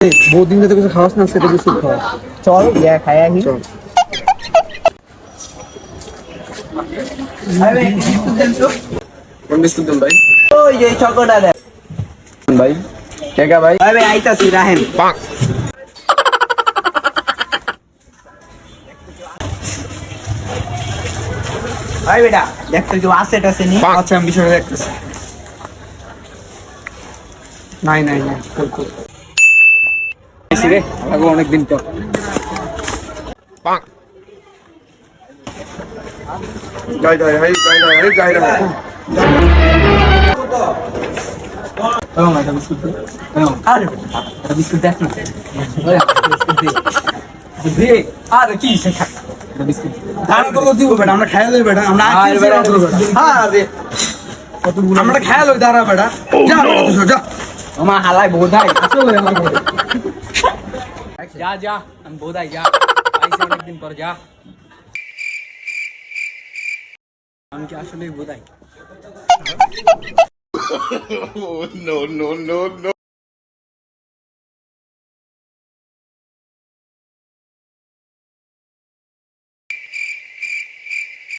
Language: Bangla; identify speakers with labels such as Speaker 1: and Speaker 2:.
Speaker 1: बहुत दिन से कुछ खास ना सेटे बिस्कुट खाओ
Speaker 2: চল ইয়া খায়া হি
Speaker 1: चल
Speaker 2: আরে বিস্কুট দেন তো
Speaker 1: कौन बिस्कुट तुम भाई
Speaker 2: ওই যে চকোটা দে
Speaker 1: भाई क्या भाई
Speaker 2: আরে আইতাছি রাহেন ভাই বেটা দেখ তো কেউ আসেট আছে নি
Speaker 1: अच्छा हम বিষয়টা দেখতেছি নাই নাই নাই কোন এসে রে আগো অনেক দিন পর যাই যাই যাই যাই যাই ও মাইটা বিস্কুট দে
Speaker 2: আরে
Speaker 1: বিস্কুট দেখ না দে আরে কি সে খা বিস্কুট
Speaker 2: ধান তো দিব বেটা আমরা খাইয়া লই বেটা আমরা
Speaker 1: আরে বেটা
Speaker 2: আরে
Speaker 1: আমরা খায়া লই দাঁড়া বেটা যা বেটা তুই যা
Speaker 2: আমার হালাই বোধাই
Speaker 1: আসলে আমার ঘরে
Speaker 2: যা যা আমি বোধাই যা আইছে অনেকদিন পর যা
Speaker 1: আমি কি আসলে বোধাই
Speaker 3: no, no, no, no.